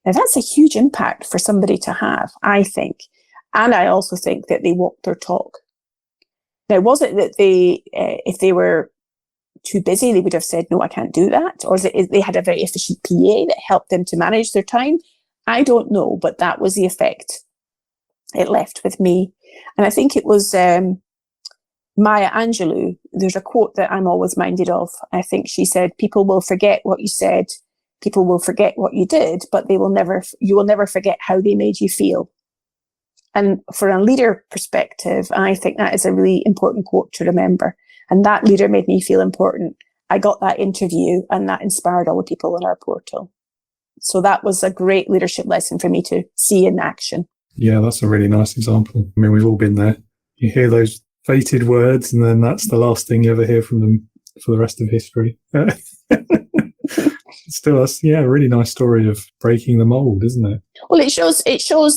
Now, that's a huge impact for somebody to have, I think. And I also think that they walked their talk. Now, was it that if they were too busy, they would have said, no, I can't do that? Or is it they had a very efficient PA that helped them to manage their time? I don't know, but that was the effect it left with me. And I think it was Maya Angelou. There's a quote that I'm always minded of. I think she said, people will forget what you said, people will forget what you did, but you will never forget how they made you feel. And for a leader perspective, I think that is a really important quote to remember. And that leader made me feel important. I got that interview, and that inspired all the people in our portal. So that was a great leadership lesson for me to see in action. Yeah, that's a really nice example. I mean, we've all been there. You hear those fated words, and then that's the last thing you ever hear from them for the rest of history. Still, that's a really nice story of breaking the mold, isn't it? Well, it shows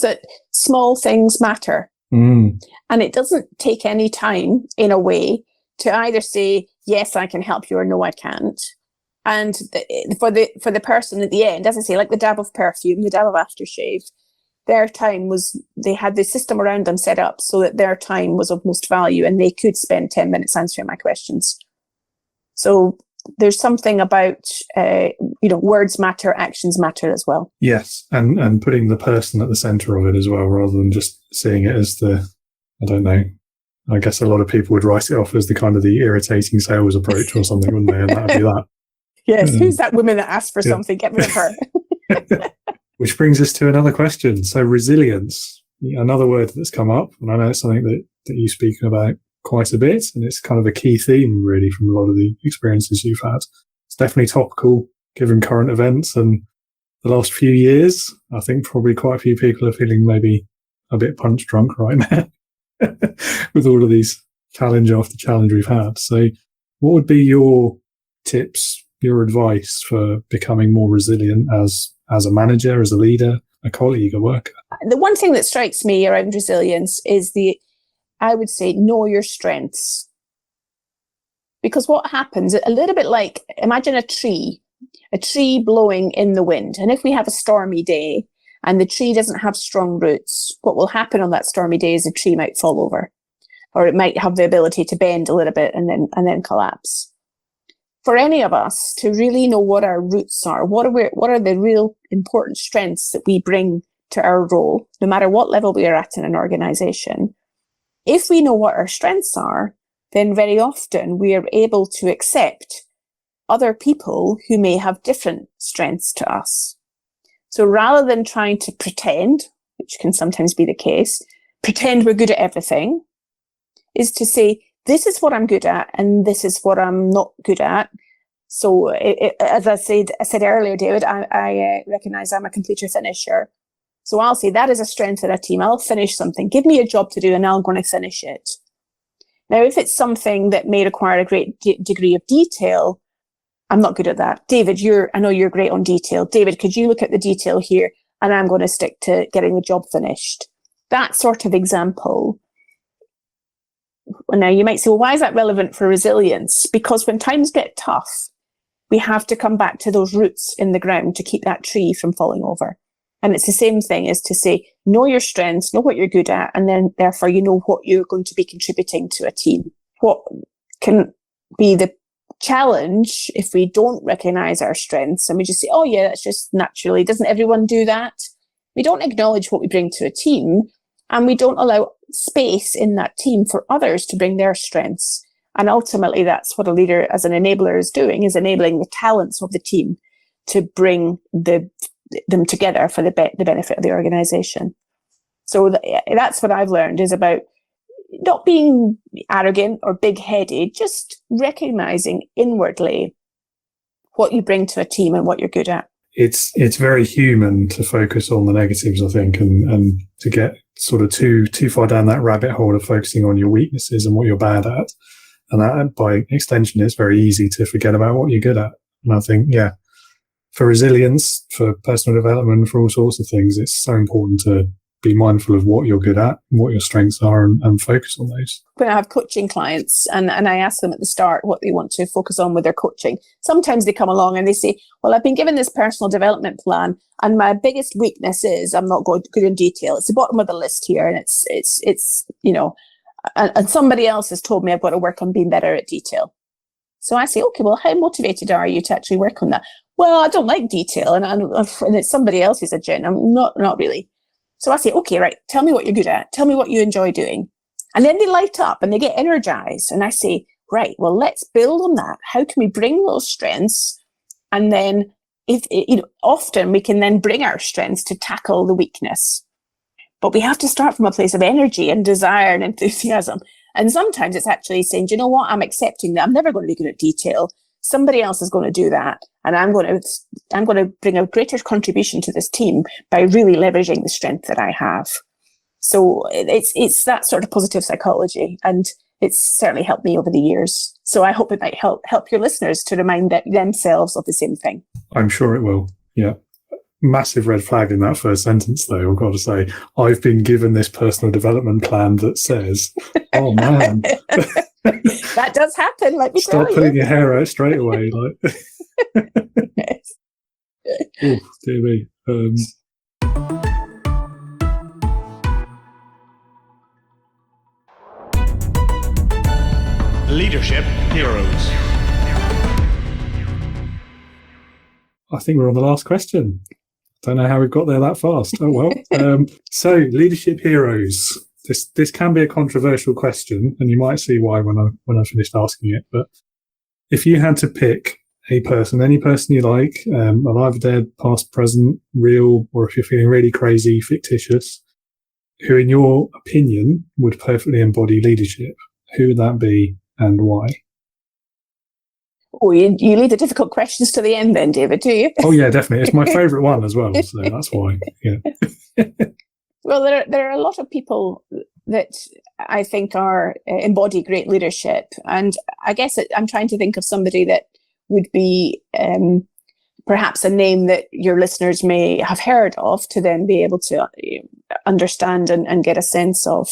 that small things matter. And it doesn't take any time, in a way, to either say, yes, I can help you, or no, I can't. And for the person at the end, as I say, like the dab of perfume, the dab of aftershave, their time was, they had the system around them set up so that their time was of most value, and they could spend 10 minutes answering my questions. So there's something about, words matter, actions matter as well. Yes. And putting the person at the center of it as well, rather than just seeing it as I don't know. I guess a lot of people would write it off as the irritating sales approach or something, wouldn't they? And that would be that. Yes. Who's that woman that asked for something? Get rid of her. Which brings us to another question. So resilience, another word that's come up, and I know it's something that you speak about quite a bit, and it's kind of a key theme really from a lot of the experiences you've had. It's definitely topical given current events, and the last few years, I think probably quite a few people are feeling maybe a bit punch drunk right now with all of these challenge after challenge we've had. So what would be your tips, your advice for becoming more resilient as a manager, as a leader, a colleague, a worker? The one thing that strikes me around resilience is I would say, know your strengths. Because what happens, a little bit like, imagine a tree blowing in the wind. And if we have a stormy day and the tree doesn't have strong roots, what will happen on that stormy day is the tree might fall over, or it might have the ability to bend a little bit and then collapse. For any of us to really know what our roots are, what are the real important strengths that we bring to our role, no matter what level we are at in an organization. If we know what our strengths are, then very often we are able to accept other people who may have different strengths to us. So rather than trying to pretend, which can sometimes be the case, pretend we're good at everything, is to say, this is what I'm good at, and this is what I'm not good at. So as I said earlier, David, I recognize I'm a completer finisher. So I'll say that is a strength in a team. I'll finish something. Give me a job to do and I'm going to finish it. Now, if it's something that may require a great degree of detail, I'm not good at that. David, I know you're great on detail. David, could you look at the detail here? And I'm going to stick to getting the job finished. That sort of example. Now, you might say, well, why is that relevant for resilience? Because when times get tough, we have to come back to those roots in the ground to keep that tree from falling over. And it's the same thing as to say, know your strengths, know what you're good at, and then therefore you know what you're going to be contributing to a team. What can be the challenge if we don't recognize our strengths and we just say, oh yeah, that's just naturally, doesn't everyone do that? We don't acknowledge what we bring to a team, and we don't allow space in that team for others to bring their strengths. And ultimately, that's what a leader as an enabler is doing, is enabling the talents of the team to bring them together for the benefit of the organization. So that's what I've learned, is about not being arrogant or big-headed, just recognizing inwardly what you bring to a team and what you're good at. It's very human to focus on the negatives, I think, and to get sort of too far down that rabbit hole of focusing on your weaknesses and what you're bad at. And that, by extension, it's very easy to forget about what you're good at. And I think, yeah, for resilience, for personal development, for all sorts of things, it's so important to be mindful of what you're good at, what your strengths are, and focus on those. When I have coaching clients and I ask them at the start what they want to focus on with their coaching, sometimes they come along and they say, well, I've been given this personal development plan and my biggest weakness is I'm not good in detail. It's the bottom of the list here, and it's and somebody else has told me I've got to work on being better at detail. So I say, okay, well, how motivated are you to actually work on that? Well, I don't like detail, and it's somebody else's agenda. I'm not really. So I say, okay, right, tell me what you're good at. Tell me what you enjoy doing. And then they light up and they get energized. And I say, right, well, let's build on that. How can we bring those strengths? And then often we can then bring our strengths to tackle the weakness. But we have to start from a place of energy and desire and enthusiasm. And sometimes it's actually saying, do you know what? I'm accepting that I'm never going to be good at detail. Somebody else is going to do that. And I'm going to bring a greater contribution to this team by really leveraging the strength that I have. So it's that sort of positive psychology. And it's certainly helped me over the years. So I hope it might help your listeners to remind themselves of the same thing. I'm sure it will. Yeah. Massive red flag in that first sentence, though. I've got to say, I've been given this personal development plan that says, oh man. That does happen, let me tell you. Start pulling your hair out straight away. Like, Yes. oh, dear me. Leadership Heroes. I think we're on the last question. Don't know how we've got there that fast. Oh, well. So, leadership heroes. This can be a controversial question, and you might see why when I finished asking it. But if you had to pick a person, any person you like, alive or dead, past, present, real, or if you're feeling really crazy, fictitious, who in your opinion would perfectly embody leadership, who would that be and why? Oh, you leave the difficult questions to the end then, David, do you? Oh, yeah, definitely. It's my favourite one as well, so that's why. Yeah. Well, there are a lot of people that I think embody great leadership. And I guess I'm trying to think of somebody that would be perhaps a name that your listeners may have heard of, to then be able to understand and get a sense of.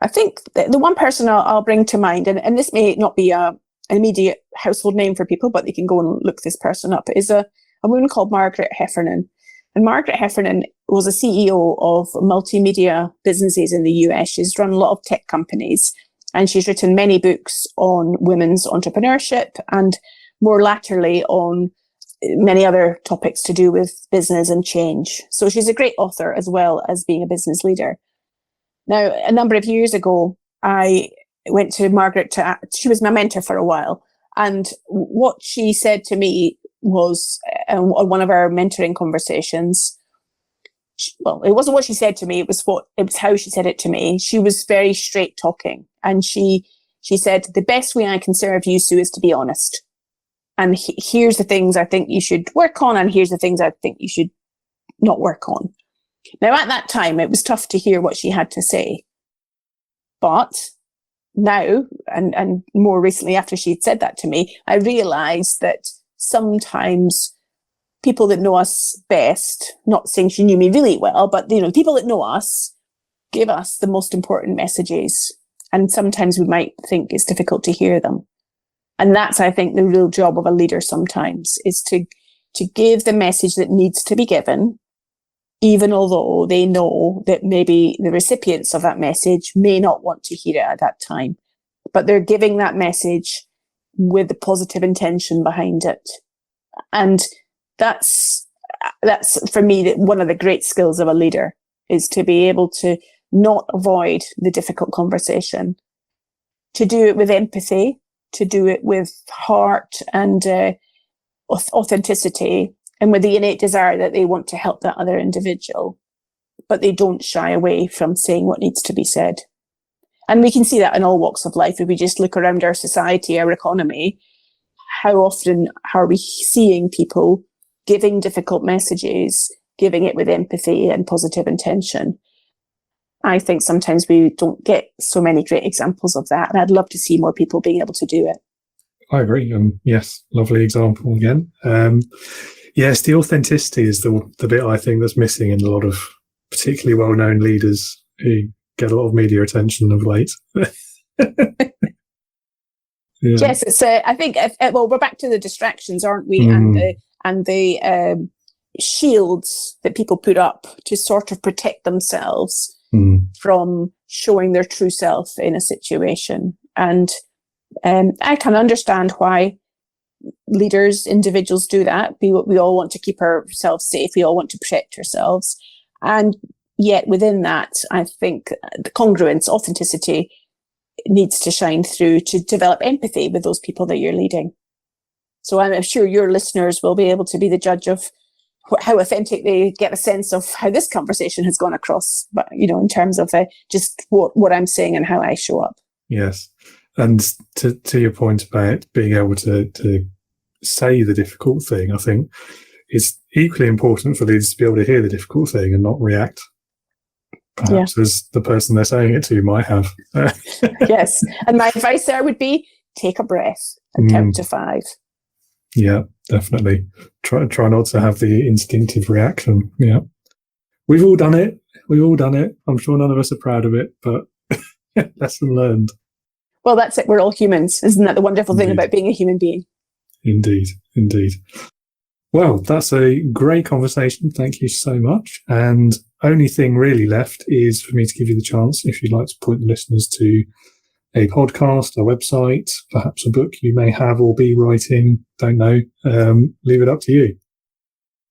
I think the one person I'll bring to mind, and this may not be an immediate household name for people, but they can go and look this person up, is a woman called Margaret Heffernan. And Margaret Heffernan was a CEO of multimedia businesses in the US. She's run a lot of tech companies, and she's written many books on women's entrepreneurship and more latterly on many other topics to do with business and change. So she's a great author as well as being a business leader. Now, a number of years ago, I went to Margaret she was my mentor for a while. And what she said to me was on one of our mentoring conversations, well, it wasn't what she said to me, it was how she said it to me. She was very straight talking. And she said, the best way I can serve you, Sue, is to be honest. And here's the things I think you should work on, and here's the things I think you should not work on. Now, at that time, it was tough to hear what she had to say. But now, and more recently after she'd said that to me, I realised that sometimes people that know us best, not saying she knew me really well, but people that know us give us the most important messages. And sometimes we might think it's difficult to hear them. And that's, I think, the real job of a leader sometimes, is to give the message that needs to be given, even although they know that maybe the recipients of that message may not want to hear it at that time. But they're giving that message with the positive intention behind it. And that's for me, one of the great skills of a leader, is to be able to not avoid the difficult conversation, to do it with empathy, to do it with heart and authenticity, and with the innate desire that they want to help that other individual, but they don't shy away from saying what needs to be said. And we can see that in all walks of life. If we just look around our society, our economy, how often are we seeing people giving difficult messages, giving it with empathy and positive intention? I think sometimes we don't get so many great examples of that, and I'd love to see more people being able to do it. I agree. Yes, lovely example again. Yes, the authenticity is the bit I think that's missing in a lot of particularly well-known leaders who get a lot of media attention of late. Yeah. Yes, it's. I think. Well, we're back to the distractions, aren't we? And the shields that people put up to sort of protect themselves from showing their true self in a situation. And I can understand why leaders, individuals do that. We all want to keep ourselves safe. We all want to protect ourselves. And yet within that, I think the congruence, authenticity needs to shine through to develop empathy with those people that you're leading. So I'm sure your listeners will be able to be the judge of how authentic they get a sense of how this conversation has gone across, but in terms of just what I'm saying and how I show up. Yes. And to your point about being able to say the difficult thing, I think it's equally important for leaders to be able to hear the difficult thing and not react, perhaps as the person they're saying it to might have. Yes. And my advice there would be take a breath and count to 5. Yeah, definitely. Try not to have the instinctive reaction. Yeah. We've all done it. I'm sure none of us are proud of it, but lesson learned. Well, that's it. We're all humans. Isn't that the wonderful thing about being a human being? Indeed. Well, that's a great conversation. Thank you so much. And only thing really left is for me to give you the chance, if you'd like to point the listeners to a podcast, a website, perhaps a book you may have or be writing. Don't know. Leave it up to you.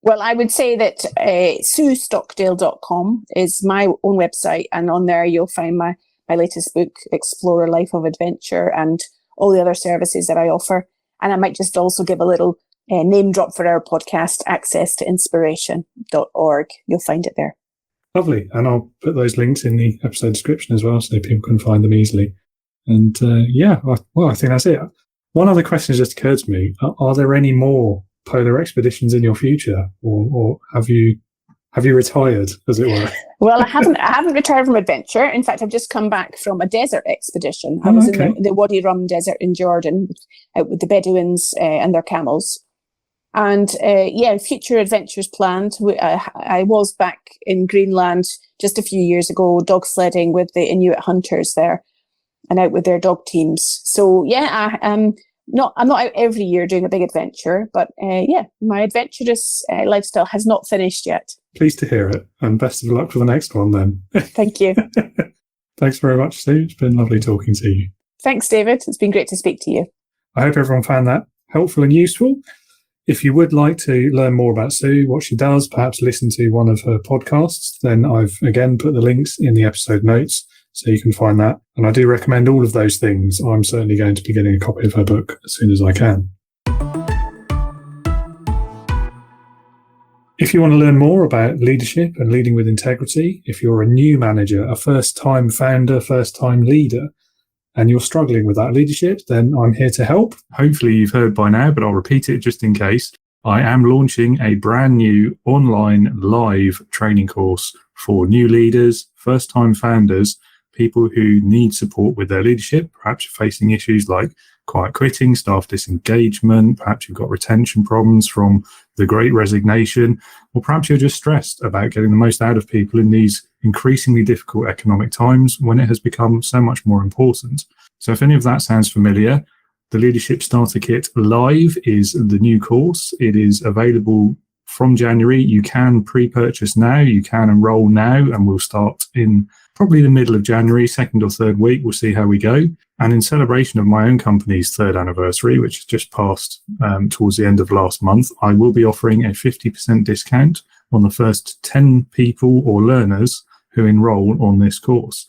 Well, I would say that SueStockdale.com is my own website, and on there you'll find my latest book, Explore a Life of Adventure, and all the other services that I offer. And I might just also give a little name drop for our podcast, accesstoinspiration.org. You'll find it there. Lovely. And I'll put those links in the episode description as well, so people can find them easily. And I think that's it. One other question just occurred to me. Are there any more polar expeditions in your future, or have you retired, as it were? Well, I haven't retired from adventure. In fact, I've just come back from a desert expedition. I was in the Wadi Rum Desert in Jordan, out with the Bedouins and their camels. And future adventures planned. I was back in Greenland just a few years ago, dog sledding with the Inuit hunters there, and out with their dog teams. So I'm not out every year doing a big adventure, but my adventurous lifestyle has not finished yet. Pleased to hear it, and best of luck for the next one then. Thank you. Thanks very much, Sue. It's been lovely talking to you. Thanks, David. It's been great to speak to you. I hope everyone found that helpful and useful. If you would like to learn more about Sue, what she does, perhaps listen to one of her podcasts, then I've again put the links in the episode notes so you can find that. And I do recommend all of those things. I'm certainly going to be getting a copy of her book as soon as I can. If you want to learn more about leadership and leading with integrity, if you're a new manager, a first-time founder, first-time leader, and you're struggling with that leadership, then I'm here to help. Hopefully you've heard by now, but I'll repeat it just in case. I am launching a brand new online live training course for new leaders, first-time founders, people who need support with their leadership. Perhaps you're facing issues like quiet quitting, staff disengagement, perhaps you've got retention problems from the Great Resignation, or perhaps you're just stressed about getting the most out of people in these increasingly difficult economic times when it has become so much more important. So if any of that sounds familiar, the Leadership Starter Kit Live is the new course. It is available from January. You can pre-purchase now, you can enroll now, and we'll start in probably the middle of January, second or third week. We'll see how we go. And in celebration of my own company's third anniversary, which has just passed towards the end of last month, I will be offering a 50% discount on the first 10 people or learners who enroll on this course.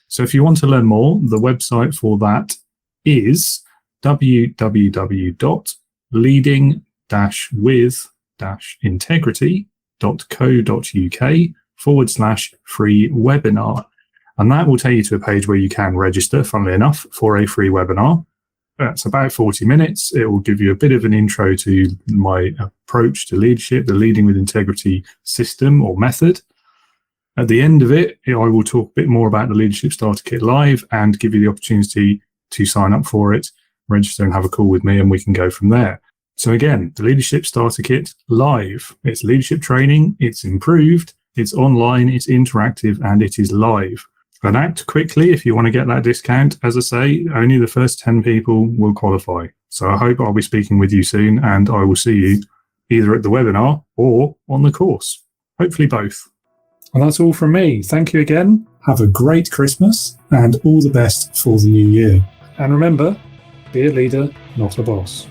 So if you want to learn more, the website for that is www.leading-with-integrity.co.uk/free webinar. And that will take you to a page where you can register, funnily enough, for a free webinar. That's about 40 minutes. It will give you a bit of an intro to my approach to leadership, the Leading with Integrity system or method. At the end of it, I will talk a bit more about the Leadership Starter Kit Live and give you the opportunity to sign up for it, register and have a call with me, and we can go from there. So again, the Leadership Starter Kit Live. It's leadership training, it's improved, it's online, it's interactive, and it is live. And act quickly if you want to get that discount. As I say, only the first 10 people will qualify. So I hope I'll be speaking with you soon, and I will see you either at the webinar or on the course. Hopefully both. And that's all from me. Thank you again. Have a great Christmas and all the best for the new year. And remember, be a leader, not a boss.